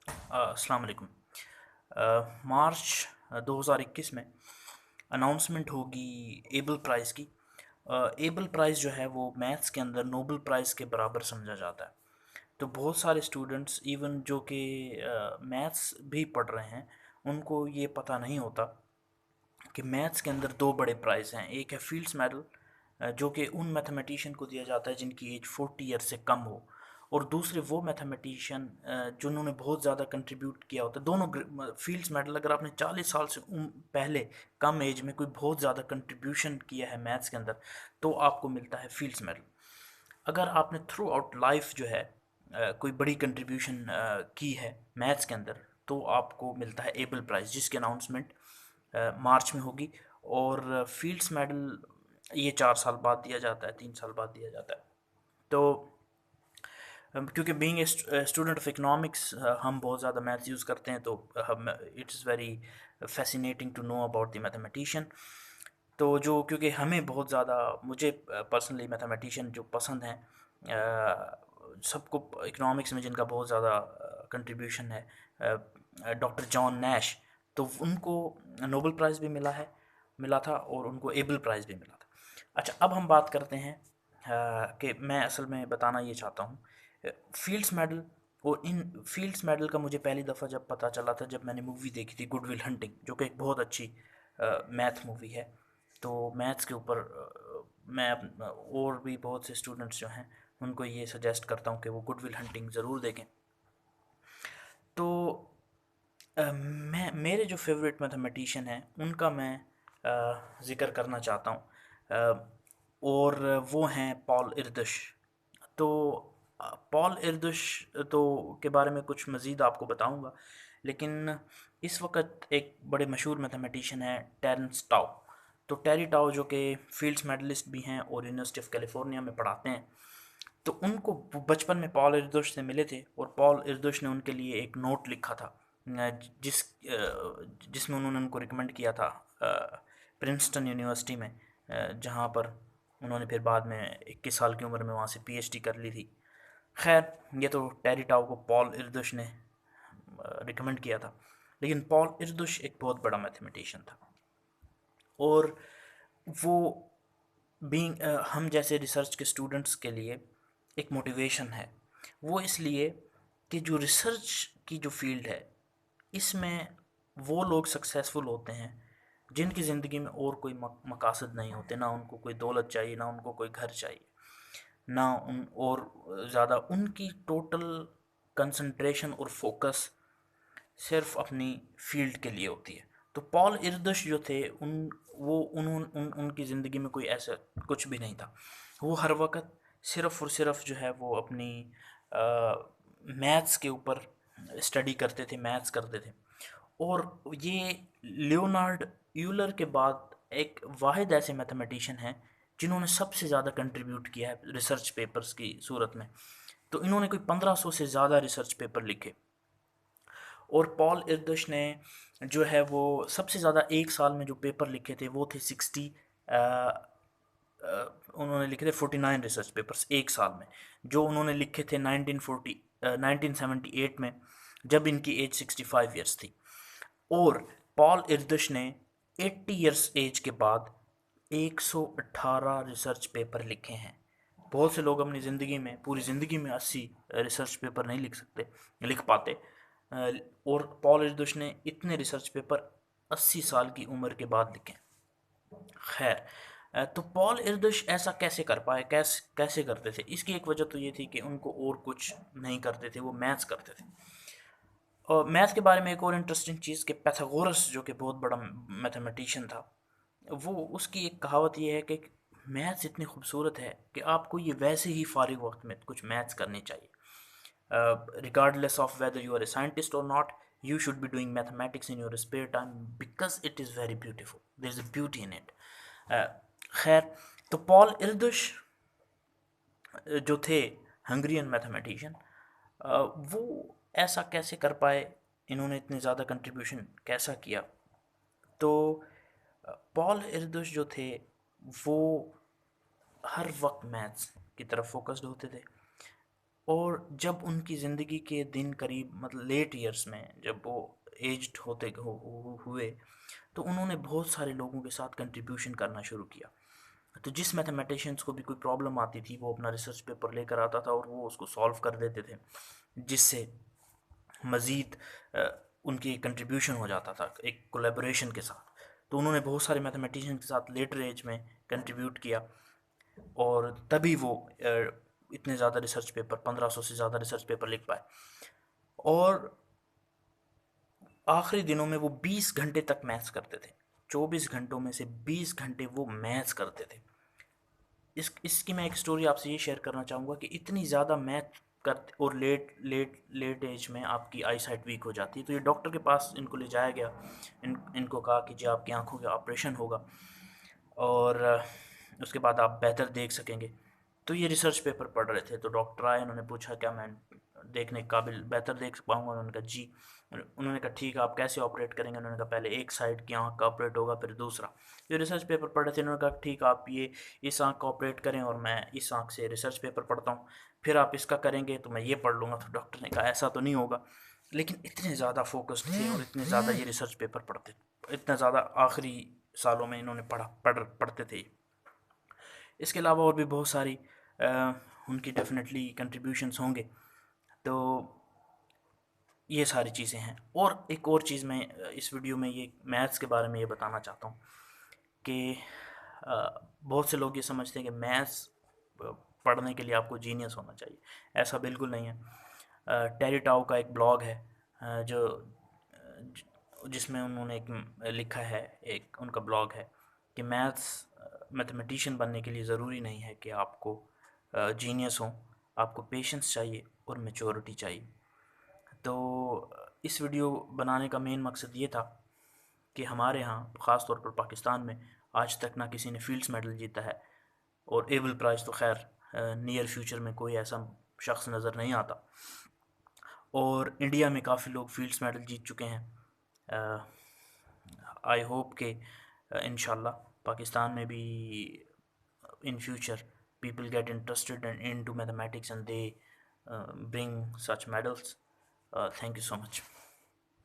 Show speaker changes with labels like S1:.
S1: अस्सलाम वालेकुम। मार्च 2021 में अनाउंसमेंट होगी एबल प्राइज़ की। एबल प्राइज़ जो है वो मैथ्स के अंदर नोबल प्राइज़ के बराबर समझा जाता है। तो बहुत सारे स्टूडेंट्स इवन जो कि मैथ्स भी पढ़ रहे हैं उनको ये पता नहीं होता कि मैथ्स के अंदर दो बड़े प्राइज़ हैं। एक है फील्ड्स मेडल, जो कि उन मैथमेटिशियन को दिया जाता है जिनकी एज 40 ईयर से कम हो, और दूसरे वो मैथमेटिशियन जिन्होंने बहुत ज़्यादा कंट्रीब्यूट किया होता है। दोनों फील्ड्स मेडल, अगर आपने 40 साल से पहले कम एज में कोई बहुत ज़्यादा कंट्रीब्यूशन किया है मैथ्स के अंदर, तो आपको मिलता है फील्ड्स मेडल। अगर आपने थ्रू आउट लाइफ जो है कोई बड़ी कंट्रीब्यूशन की है मैथ्स के अंदर, तो आपको मिलता है एबल प्राइज़, जिसकी अनाउंसमेंट मार्च में होगी। और फील्ड्स मेडल ये 4 साल बाद दिया जाता है, 3 साल बाद दिया जाता है। तो क्योंकि being a student of economics हम बहुत ज़्यादा मैथ्स यूज़ करते हैं, तो हम it's very fascinating to know about the mathematician. तो जो क्योंकि हमें बहुत ज़्यादा, मुझे पर्सनली मैथमेटिशियन जो पसंद हैं, सबको इकोनॉमिक्स में जिनका बहुत ज़्यादा कंट्रीब्यूशन है, डॉक्टर जॉन नैश, तो उनको नोबेल प्राइज़ भी मिला था और उनको एबल प्राइज़ भी मिला था। अच्छा, अब हम बात करते हैं कि मैं असल में बताना ये चाहता हूँ फील्ड्स मेडल। और इन फील्ड्स मेडल का मुझे पहली दफ़ा जब पता चला था, जब मैंने मूवी देखी थी गुड विल हंटिंग, जो कि एक बहुत अच्छी मैथ मूवी है। तो मैथ्स के ऊपर मैं और भी बहुत से स्टूडेंट्स जो हैं उनको ये सजेस्ट करता हूँ कि वो गुड विल हंटिंग ज़रूर देखें। तो मैं मेरे जो फेवरेट मैथमेटिशियन हैं उनका मैं ज़िक्र करना चाहता हूँ, और वो हैं पॉल इरदुश। तो पॉल इरदुश तो के बारे में कुछ मज़ीद आपको बताऊंगा, लेकिन इस वक्त एक बड़े मशहूर मैथमेटिशियन हैं टेरेंस टाउ। तो टेरी टाउ जो कि फील्ड्स मेडलिस्ट भी हैं और यूनिवर्सिटी ऑफ कैलिफोर्निया में पढ़ाते हैं, तो उनको बचपन में पॉल इरदुश से मिले थे, और पॉल इरदुश ने उनके लिए एक नोट लिखा था, जिसमें उन्होंने उनको रिकमेंड किया था प्रिंसटन यूनिवर्सिटी में, जहाँ पर उन्होंने फिर बाद में 21 साल की उम्र में वहाँ से पीएचडी कर ली थी। खैर, ये तो टेरी टाउ को पॉल इरदुश ने रिकमेंड किया था, लेकिन पॉल इरदुश एक बहुत बड़ा मैथमेटिशियन था। और वो बीइंग हम जैसे रिसर्च के स्टूडेंट्स के लिए एक मोटिवेशन है। वो इसलिए कि जो रिसर्च की जो फील्ड है, इसमें वो लोग सक्सेसफुल होते हैं जिनकी ज़िंदगी में और कोई मकासद नहीं होते, ना उनको कोई दौलत चाहिए, ना उनको कोई घर चाहिए, ना उन और ज़्यादा उनकी टोटल कंसंट्रेशन और फोकस सिर्फ अपनी फील्ड के लिए होती है। तो पॉल इरदुश जो थे उनकी ज़िंदगी में कोई ऐसा कुछ भी नहीं था। वो हर वक्त सिर्फ और सिर्फ जो है वो अपनी मैथ्स के ऊपर स्टडी करते थे, मैथ्स करते थे। और ये लियोनार्ड यूलर के बाद एक वाहिद ऐसे मैथमेटिशियन हैं जिन्होंने सबसे ज़्यादा कंट्रीब्यूट किया है रिसर्च पेपर्स की सूरत में। तो इन्होंने कोई 1500 से ज़्यादा रिसर्च पेपर लिखे। और पॉल इरदुश ने जो है वो सबसे ज़्यादा एक साल में जो पेपर लिखे थे वो थे 60। उन्होंने लिखे थे 49 रिसर्च पेपर्स एक साल में, जो उन्होंने लिखे थे 1978 में, जब इनकी एज 65 ईयर्स थी। और पॉल इरदुश ने 80 ईयर्स एज के बाद 118 रिसर्च पेपर लिखे हैं। बहुत से लोग अपनी ज़िंदगी में, पूरी ज़िंदगी में 80 रिसर्च पेपर नहीं लिख पाते, और पॉल इरदुश ने इतने रिसर्च पेपर 80 साल की उम्र के बाद लिखे। खैर, तो पॉल इरदुश ऐसा कैसे कर पाए, कैसे करते थे? इसकी एक वजह तो ये थी कि उनको और कुछ नहीं करते थे, वो मैथ्स करते थे। और मैथ्स के बारे में एक और इंटरेस्टिंग चीज़ कि पैथागोरस जो कि बहुत बड़ा मैथमेटिशियन था, वो उसकी एक कहावत ये है कि मैथ्स इतनी खूबसूरत है कि आपको ये वैसे ही फारिग वक्त में कुछ मैथ्स करनी चाहिए। Regardless of whether you are a scientist or not, you should be doing mathematics in your spare time because it is very beautiful. There is a beauty in it. Uh, खैर, तो Paul इरदुश जो थे Hungarian mathematician, वो ऐसा कैसे कर पाए, इन्होंने इतने ज़्यादा कंट्रीब्यूशन कैसा किया? तो पॉल इरदुश जो थे वो हर वक्त मैथ्स की तरफ फोकस्ड होते थे। और जब उनकी ज़िंदगी के दिन करीब मतलब लेट ईयर्स में जब वो एज्ड हुए, तो उन्होंने बहुत सारे लोगों के साथ कंट्रीब्यूशन करना शुरू किया। तो जिस मैथमेटिशियंस को भी कोई प्रॉब्लम आती थी वो अपना रिसर्च पेपर लेकर आता था और वो उसको सॉल्व कर देते थे, जिससे मज़ीद उनकी कंट्रीब्यूशन हो जाता था एक कोलेबोरेशन के साथ। तो उन्होंने बहुत सारे मैथमेटिशियन के साथ लेटर एज में कंट्रीब्यूट किया और तभी वो इतने ज़्यादा रिसर्च पेपर 1500 से ज़्यादा रिसर्च पेपर लिख पाए। और आखिरी दिनों में वो 20 घंटे तक मैथ्स करते थे। 24 घंटों में से 20 घंटे वो मैथ्स करते थे। इसकी मैं एक स्टोरी आपसे ये शेयर करना चाहूँगा कि इतनी ज़्यादा मैथ करते और लेट लेट लेट एज में आपकी आई साइट वीक हो जाती है। तो ये डॉक्टर के पास इनको ले जाया गया। इनको कहा कि जी आपकी आंखों का ऑपरेशन होगा और उसके बाद आप बेहतर देख सकेंगे। तो ये रिसर्च पेपर पढ़ रहे थे, तो डॉक्टर आए, उन्होंने पूछा क्या मैं देखने के काबिल बेहतर देख पाऊँगा? उन्होंने कहा जी। उन्होंने कहा ठीक है, आप कैसे ऑपरेट करेंगे? उन्होंने कहा पहले एक साइड की आँख का ऑपरेट होगा, फिर दूसरा। जो रिसर्च पेपर पढ़ रहे थे उन्होंने कहा ठीक, आप ये इस आँख का ऑपरेट करें और मैं इस आँख से रिसर्च पेपर पढ़ता हूँ, फिर आप इसका करेंगे तो मैं ये पढ़ लूँगा। तो डॉक्टर ने कहा ऐसा तो नहीं होगा। लेकिन इतने ज़्यादा फोकस्ड थे और इतने ज़्यादा ये रिसर्च पेपर पढ़ते, इतना ज़्यादा आखिरी सालों में इन्होंने पढ़ते थे। इसके अलावा और भी बहुत सारी उनकी डेफिनेटली कंट्रीब्यूशंस होंगे। तो ये सारी चीज़ें हैं। और एक और चीज़ मैं इस वीडियो में ये मैथ्स के बारे में ये बताना चाहता हूँ कि बहुत से लोग ये समझते हैं कि मैथ्स पढ़ने के लिए आपको जीनियस होना चाहिए। ऐसा बिल्कुल नहीं है। टेरी टाउ का एक ब्लॉग है जिसमें उन्होंने एक लिखा है, एक उनका ब्लॉग है कि मैथमेटिशियन बनने के लिए ज़रूरी नहीं है कि आपको जीनियस हो, आपको पेशेंस चाहिए और मैच्योरिटी चाहिए। तो इस वीडियो बनाने का मेन मकसद ये था कि हमारे यहाँ ख़ास तौर पर पाकिस्तान में आज तक ना किसी ने फील्ड्स मेडल जीता है, और एबल प्राइज़ तो खैर नियर फ्यूचर में कोई ऐसा शख्स नज़र नहीं आता। और इंडिया में काफ़ी लोग फील्ड्स मेडल जीत चुके हैं। आई होप कि इंशाल्लाह पाकिस्तान में भी in future people get interested into mathematics and they bring such medals. Thank you so much.